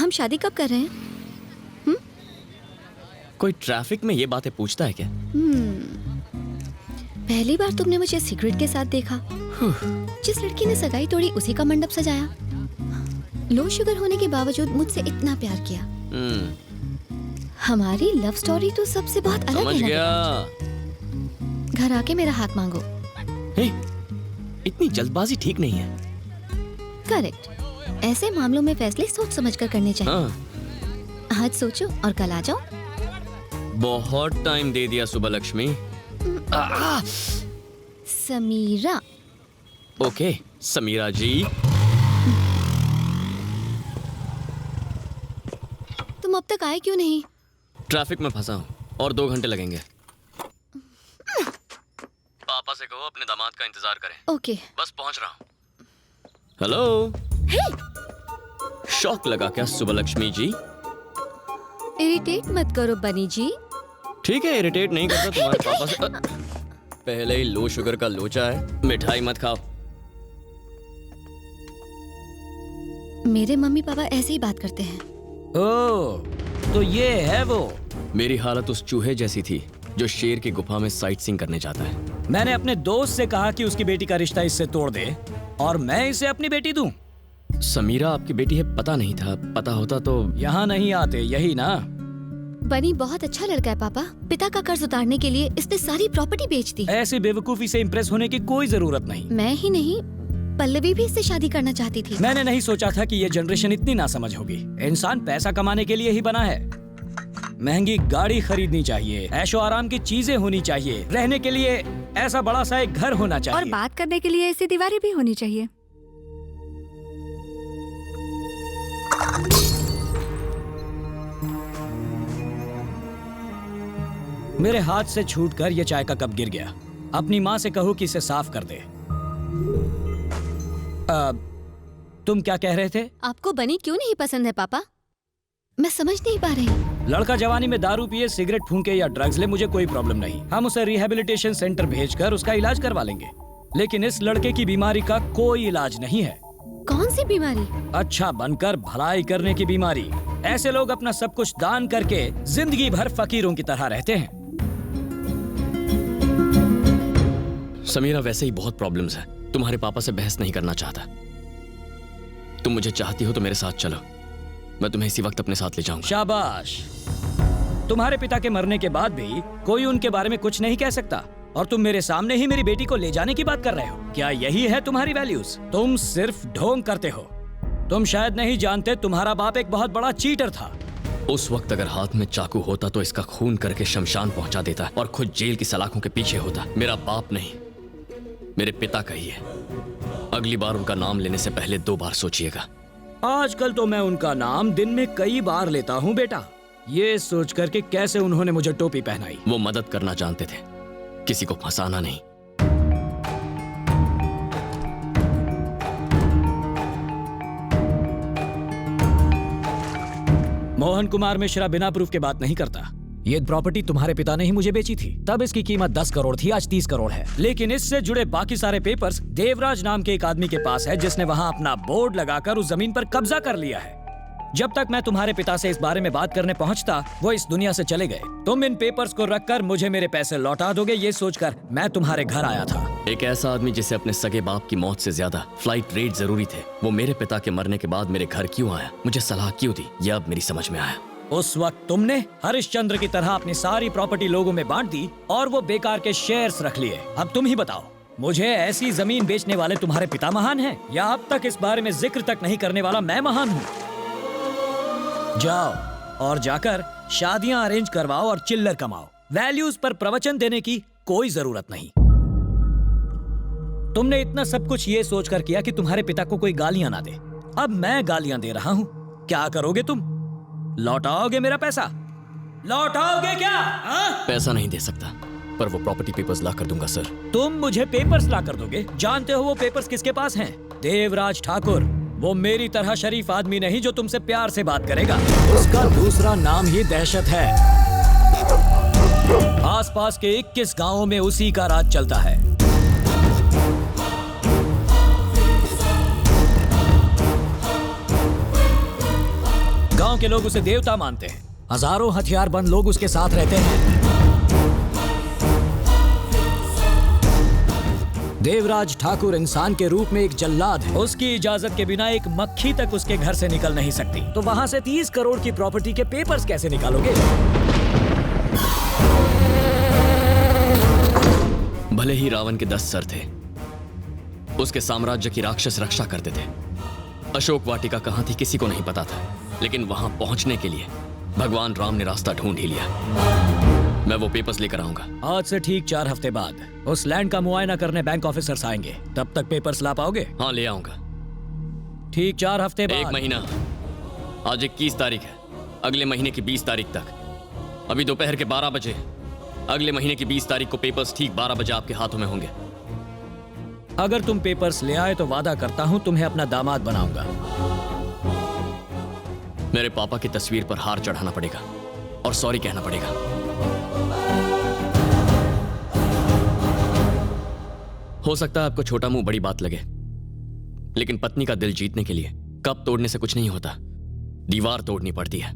हम शादी कब कर रहे हैं? कोई ट्रैफिक में ये बातें पूछता है क्या? पहली बार तुमने मुझे सिगरेट के साथ देखा। जिस लड़की ने सगाई तोड़ी उसी का मंडप सजाया। लो शुगर होने के बावजूद मुझसे इतना प्यार किया। हमारी लव स्टोरी तो सबसे बहुत अलग है। समझ गया। घर आके मेरा हाथ मांगो। इतनी जल्दबाजी ठीक नहीं है। करेक्ट। ऐसे मामलों में फैसले सोच समझ कर करने चाहिए। आज सोचो और कल आ जाओ। बहुत टाइम दे दिया सुबह लक्ष्मी। समीरा। ओके समीरा जी। तुम अब तक आए क्यों नहीं? ट्रैफिक में फंसा हूँ और 2 घंटे लगेंगे। पापा से कहो अपने दामाद का इंतजार करें। ओके। बस पहुंच रहा हूँ। हेलो। शॉक लगा क्या सुबह लक्ष्मी जी? इरिटेट मत करो बनी जी। ठीक है इरिटेट नहीं करता तुम्हारे पापा से। पहले ही लो शुगर का लोचा है। मिठाई मत खाओ। मेरे मम्मी पापा ऐसे ही बात करते हैं। ओह तो ये है वो। मेरी हालत उस चूहे जैसी थी जो शेर की गुफा में साइट सीइंग करने जाता है। मैंने अपने दोस्त से कहा कि उसकी बेटी का रिश्ता इससे तोड़ दे और मैं इसे अपनी बेटी दूं। समीरा आपकी बेटी है पता नहीं था। पता होता तो यहाँ नहीं आते। यही ना। बनी बहुत अच्छा लड़का है पापा। पिता का कर्ज उतारने के लिए इसने सारी प्रॉपर्टी बेच दी। ऐसी बेवकूफी से इम्प्रेस होने की कोई जरूरत नहीं। मैं ही नहीं पल्लवी भी इससे शादी करना चाहती थी। मैंने नहीं सोचा था कि ये जनरेशन इतनी नासमझ होगी। इंसान पैसा कमाने के लिए ही बना है। महंगी गाड़ी खरीदनी चाहिए, ऐशो आराम की चीजें होनी चाहिए, रहने के लिए ऐसा बड़ा सा एक घर होना चाहिए और बात करने के लिए ऐसी दीवारें भी होनी चाहिए। मेरे हाथ से छूटकर ये चाय का कप गिर गया। अपनी माँ से कहो कि इसे साफ कर दे। तुम क्या कह रहे थे? आपको बनी क्यों नहीं पसंद है पापा? मैं समझ नहीं पा रही। लड़का जवानी में दारू पिए, सिगरेट फूंके या ड्रग्स ले, मुझे कोई प्रॉब्लम नहीं। हम उसे रिहेबिलिटेशन सेंटर भेजकर उसका इलाज करवा लेंगे। लेकिन इस लड़के की बीमारी का कोई इलाज नहीं है। कौन सी बीमारी? अच्छा बनकर भलाई करने की बीमारी। ऐसे लोग अपना सब कुछ दान करके जिंदगी भर फकीरों की तरह रहते हैं। समीरा वैसे ही बहुत प्रॉब्लम्स है। तुम्हारे पापा से बहस नहीं करना चाहता। तुम मुझे चाहती हो तो मेरे साथ चलो। मैं तुम्हें इसी वक्त अपने साथ ले जाऊंगा। शाबाश। तुम्हारे पिता के मरने के बाद भी कोई उनके बारे में कुछ नहीं कह सकता और तुम मेरे सामने ही मेरी बेटी को ले जाने की बात कर रहे हो। क्या यही है तुम्हारी वैल्यूज? तुम सिर्फ ढोंग करते हो। तुम शायद नहीं जानते तुम्हारा बाप एक बहुत बड़ा चीटर था। उस वक्त अगर हाथ में चाकू होता तो इसका खून करके शमशान पहुंचा देता और खुद जेल की सलाखों के पीछे होता। मेरा बाप नहीं, मेरे पिता का ही है। अगली बार उनका नाम लेने से पहले 2 बार सोचिएगा। आजकल तो मैं उनका नाम दिन में कई बार लेता हूँ बेटा, ये सोच कर के कैसे उन्होंने मुझे टोपी पहनाई। वो मदद करना जानते थे, किसी को फंसाना नहीं। मोहन कुमार मिश्रा बिना प्रूफ के बात नहीं करता। ये प्रॉपर्टी तुम्हारे पिता ने ही मुझे बेची थी। तब इसकी कीमत 10 करोड़ थी, आज 30 करोड़ है। लेकिन इससे जुड़े बाकी सारे पेपर्स देवराज नाम के एक आदमी के पास है, जिसने वहाँ अपना बोर्ड लगाकर उस जमीन पर कब्जा कर लिया है। जब तक मैं तुम्हारे पिता से इस बारे में बात करने पहुँचता, वो इस दुनिया से चले गए। तुम इन पेपर्स को रखकर मुझे मेरे पैसे लौटा दोगे, ये सोचकर मैं तुम्हारे घर आया था। एक ऐसा आदमी जिसे अपने सगे बाप की मौत से ज्यादा फ्लाइट रेट जरूरी थे, वो मेरे पिता के मरने के बाद मेरे घर क्यों आया, मुझे सलाह क्यों दी, यह अब मेरी समझ में आया। उस वक्त तुमने हरिश्चंद्र की तरह अपनी सारी प्रॉपर्टी लोगों में बांट दी और वो बेकार के शेयर्स रख लिए। अब तुम ही बताओ, मुझे ऐसी जमीन बेचने वाले तुम्हारे पिता महान हैं या अब तक इस बारे में जिक्र तक नहीं करने वाला मैं महान हूँ? जाओ और जाकर शादियां अरेंज करवाओ और चिल्लर कमाओ। वैल्यूज पर प्रवचन देने की कोई जरूरत नहीं। तुमने इतना सब कुछ ये सोचकर किया कि तुम्हारे पिता को कोई गालियां ना दे। अब मैं गालियां दे रहा हूँ, क्या करोगे तुम? लौटाओगे मेरा पैसा? लौटाओगे क्या? पैसा नहीं दे सकता, पर वो प्रॉपर्टी पेपर्स ला कर दूंगा सर। तुम मुझे पेपर्स ला कर दोगे? जानते हो वो पेपर्स किसके पास हैं? देवराज ठाकुर। वो मेरी तरह शरीफ आदमी नहीं जो तुमसे प्यार से बात करेगा। उसका दूसरा नाम ही दहशत है। आसपास के 21 गांवों में उसी का राज चलता है। गांव के लोग उसे देवता मानते हैं। हजारों हथियारबंद लोग उसके साथ रहते हैं। देवराज ठाकुर इंसान के रूप में एक जल्लाद है। उसकी इजाजत के बिना एक मक्खी तक उसके घर से निकल नहीं सकती। तो वहां से 30 करोड़ की प्रॉपर्टी के पेपर्स कैसे निकालोगे? भले ही रावण के 10 सर थे, उसके साम्राज्य की राक्षस रक्षा करते थे। अशोक वाटिका कहां थी किसी को नहीं पता था, लेकिन वहां पहुंचने के लिए भगवान राम ने रास्ता ढूंढ ही लिया। मैं वो पेपर्स लेकर आऊंगा। आज से ठीक 4 हफ्ते बाद उस लैंड का मुआयना करने बैंक ऑफिसर्स आएंगे। तब तक पेपर्स ला पाओगे? हाँ, ले आऊंगा। ठीक 4 हफ्ते बाद। 1 महीना। आज 21 तारीख है। अगले महीने की 20 तारीख तक, अभी दोपहर के 12 बजे, अगले महीने की 20 तारीख को पेपर्स ठीक 12 बजे आपके हाथों में होंगे। अगर तुम पेपर्स ले आए तो वादा करता हूं तुम्हें अपना दामाद बनाऊंगा। मेरे पापा की तस्वीर पर हार चढ़ाना पड़ेगा और सॉरी कहना पड़ेगा। हो सकता है आपको छोटा मुंह बड़ी बात लगे, लेकिन पत्नी का दिल जीतने के लिए कप तोड़ने से कुछ नहीं होता, दीवार तोड़नी पड़ती है।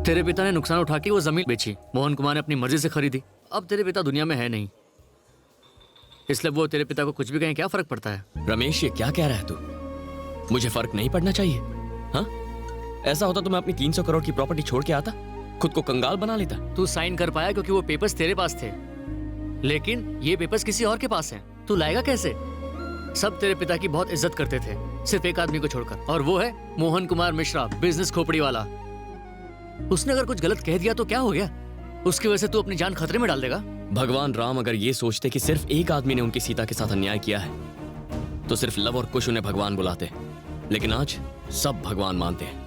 तेरे पिता ने नुकसान उठा के वो जमीन बेची, मोहन कुमार ने अपनी मर्जी से खरीदी। अब तेरे पिता दुनिया में है नहीं, इसलिए वो तेरे पिता को कुछ भी कहें क्या फर्क पड़ता है? रमेश, ये क्या कह रहा है तू? मुझे फर्क नहीं पड़ना चाहिए? हाँ, ऐसा होता तो मैं अपनी 300 करोड़ की प्रॉपर्टी छोड़ के आता, खुद को कंगाल बना लेता। तू साइन कर पाया क्योंकि वो पेपर्स तेरे पास थे, लेकिन ये पेपर्स किसी और के पास हैं। तू लाएगा कैसे? सब तेरे पिता की बहुत इज्जत करते थे, सिर्फ एक आदमी को छोड़कर, और वो है मोहन कुमार मिश्रा, बिजनेस खोपड़ी वाला। उसने अगर कुछ गलत कह दिया तो क्या हो गया? उसकी वजह से तू अपनी जान खतरे में डाल देगा? भगवान राम अगर ये सोचते कि सिर्फ एक आदमी ने उनकी सीता के साथ अन्याय किया है, तो सिर्फ लव और कुश उन्हें भगवान बुलाते, लेकिन आज सब भगवान मानते हैं।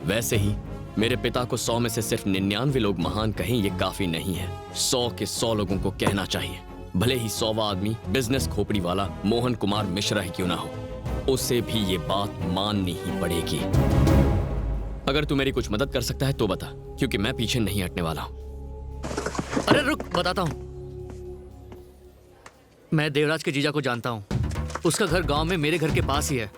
वैसे ही मेरे पिता को 100 में से सिर्फ 99 लोग महान कहें, ये काफी नहीं है। 100 के 100 लोगों को कहना चाहिए, भले ही 100वां आदमी बिजनेस खोपड़ी वाला मोहन कुमार मिश्रा ही क्यों ना हो, उसे भी ये बात माननी ही पड़ेगी। अगर तू मेरी कुछ मदद कर सकता है तो बता, क्योंकि मैं पीछे नहीं हटने वाला हूं। अरे रुक, बताता हूं। मैं देवराज के जीजा को जानता हूं, उसका घर गांव में मेरे घर के पास ही है।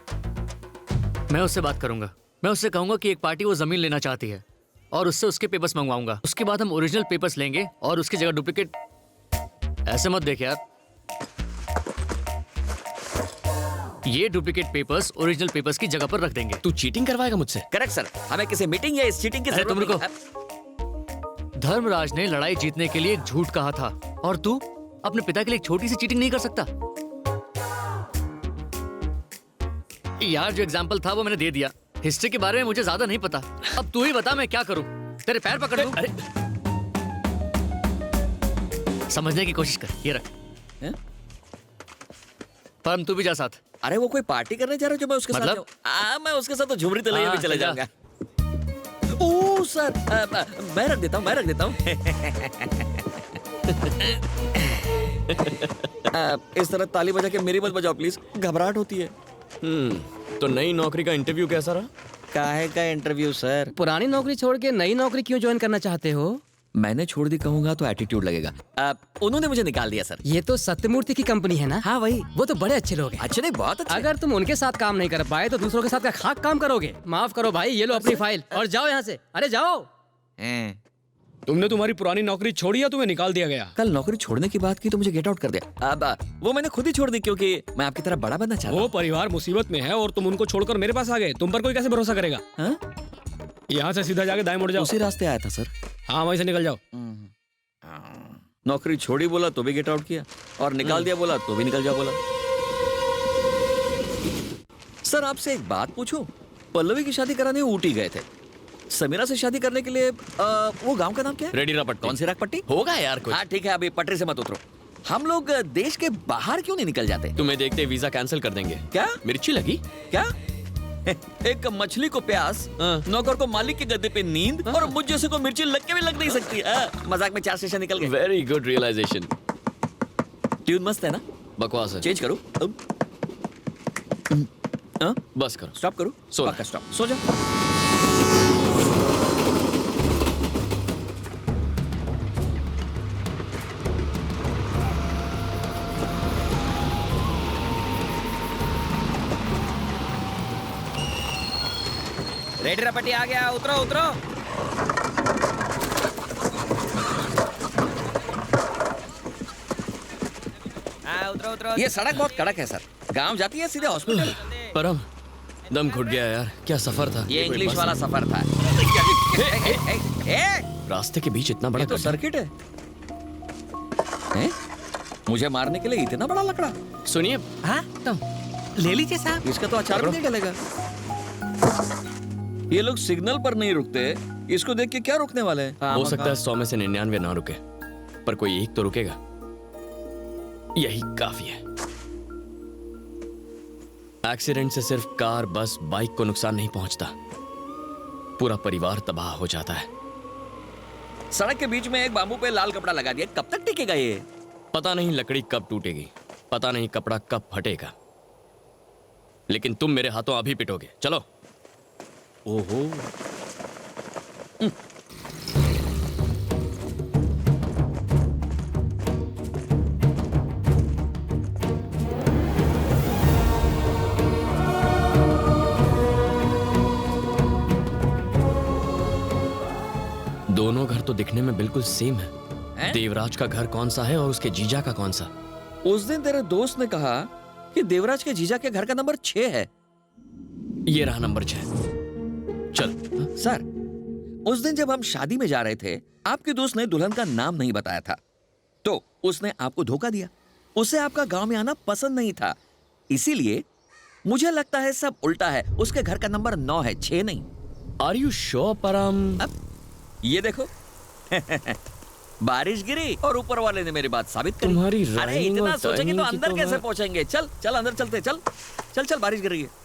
मैं उससे बात करूंगा, मैं उससे कहूंगा कि एक पार्टी वो जमीन लेना चाहती है और उससे उसके पेपर्स मंगवाऊंगा। उसके बाद हम ओरिजिनल पेपर्स लेंगे और उसकी जगह डुप्लीकेट। ऐसे मत देख यार, ये डुप्लीकेट पेपर्स ओरिजिनल पेपर्स की जगह पर रख देंगे। तू चीटिंग करवाएगा मुझसे? करेक्ट सर, हमें किसी मीटिंग या इस चीटिंग की अरे जरूरत तुम रुको। नहीं है। धर्मराज ने लड़ाई जीतने के लिए एक झूठ कहा था, और तू अपने पिता के लिए एक छोटी सी चीटिंग नहीं कर सकता? यार, जो एग्जाम्पल था वो मैंने दे दिया। हिस्ट्री के बारे में मुझे ज्यादा नहीं पता। अब तू ही बता मैं क्या करूं? तेरे पैर पकड़ लूं? अरे समझने की कोशिश कर, ये रख। हैं? परम, तू भी जा साथ। अरे वो कोई पार्टी करने जा रहा है जो मैं उसके मतलब? साथ जाऊं? मैं उसके साथ तो झुमरी तलैया भी हाँ, चले चल जा। जाऊंगा। ओह सर, मैं रख देता हूँ। इस तरह ताली बजा के मेरी मत बजाओ प्लीज, घबराहट होती है। तो नई नौकरी का इंटरव्यू कैसा रहा? काहे का इंटरव्यू सर? पुरानी नौकरी छोड़ के नई नौकरी क्यों ज्वाइन करना चाहते हो? मैंने छोड़ दी कहूंगा तो एटीट्यूड लगेगा। उन्होंने मुझे निकाल दिया सर। ये तो सत्यमूर्ति की कंपनी है ना? हाँ वही। वो तो बड़े अच्छे लोग हैं। अच्छे नहीं, बहुत अच्छे। अगर तुम उनके साथ काम नहीं कर पाए तो दूसरों के साथ का खाक काम करोगे। माफ करो भाई, ये लो अपनी फाइल और जाओ यहाँ से। अरे जाओ। हैं। तुमने तुम्हारी पुरानी नौकरी छोड़ी या तुम्हें निकाल दिया गया? कल नौकरी छोड़ने की बात की तो मुझे गेट आउट कर दिया। अब वो मैंने खुद ही छोड़ दी क्योंकि मैं आपकी तरह बड़ा बनना चाहता वो परिवार मुसीबत में है और तुम उनको छोड़कर मेरे पास आ गए। तुम पर कोई कैसे भरोसा करेगा? हूँ। यहाँ से सीधा जाके दाएं मुड़ जाओ। उसी रास्ते आया था सर। हाँ, वहीं से निकल जाओ। नौकरी छोड़ी बोला तो भी गेट आउट किया, और निकाल दिया बोला तो भी निकल जाओ बोला। सर आपसे एक बात पूछूं? पल्लवी की शादी कराने ऊटी गए थे, समीरा से शादी करने के लिए वो गांव का नाम क्या है? रेडी रपट्टी। कौन सी रागपट्टी? होगा यार कुछ। हाँ ठीक है, अभी पटरी से मत उतरो। हम लोग देश के बाहर क्यों नहीं निकल जाते? तुम्हें देखते वीजा कैंसिल कर देंगे। क्या? मिर्ची लगी? क्या? एक मछली को प्यास, नौकर को मालिक के गद्दे पे नींद, और मुझ जैसे को मिर्ची लग के भी लग नहीं सकती। मजाक में 4 स्टेशन निकल गए। Very good realisation. ट्यून मस्त है ना? बकवास है। चेंज करूं? बस करो। स्टॉप करूं? सो पक्का स्टॉप। सो जा। रेडी रपटी आ गया, उतरो उतरो। उतरो उतरो। ये सड़क बहुत कड़क है सर, गांव जाती है सीधे हॉस्पिटल। परम, दम घुट गया यार, क्या सफर था। ये इंग्लिश वाला सफर था। रास्ते के बीच इतना बड़ा ये तो गड्ढा। सर्किट है। मुझे मारने के लिए इतना बड़ा लकड़ा। सुनिए, हाँ तो ले लीजिए साहब। इसका तो अचार भी नहीं डलेगा। ये लोग सिग्नल पर नहीं रुकते, इसको देख के क्या रुकने वाले हैं? हो सकता है 100 में से 99 ना रुके, पर कोई एक तो रुकेगा। यही काफी है। एक्सीडेंट से सिर्फ कार, बस, बाइक को नुकसान नहीं पहुंचता, पूरा परिवार तबाह हो जाता है। सड़क के बीच में एक बाम्बू पे लाल कपड़ा लगा दिया, कब तक टिकेगा ये? पता नहीं लकड़ी कब टूटेगी, पता नहीं कपड़ा कब फटेगा, लेकिन तुम मेरे हाथों अभी पिटोगे। चलो। ओहो। दोनों घर तो दिखने में बिल्कुल सेम है। देवराज का घर कौन सा है और उसके जीजा का कौन सा? उस दिन तेरे दोस्त ने कहा कि देवराज के जीजा के घर का नंबर 6 है। ये रहा नंबर 6। चल। सर, उस दिन जब हम शादी में जा रहे थे, आपके दोस्त ने दुल्हन का नाम नहीं बताया था, तो उसने आपको धोखा दिया। उसे आपका गांव में आना पसंद नहीं था, इसीलिए मुझे लगता है सब उल्टा है। उसके घर का नंबर 9 है, 6 नहीं। आर यू श्योर परम? अब ये देखो। बारिश गिरी और ऊपर वाले ने मेरी बात साबित करी। तुम्हारी अरे rhyming इतना और सोचेंगे तो timing की अंदर तो कैसे मैं- पहुंचेंगे? चल चल अंदर चलते, चल चल चल, बारिश गिर रही है।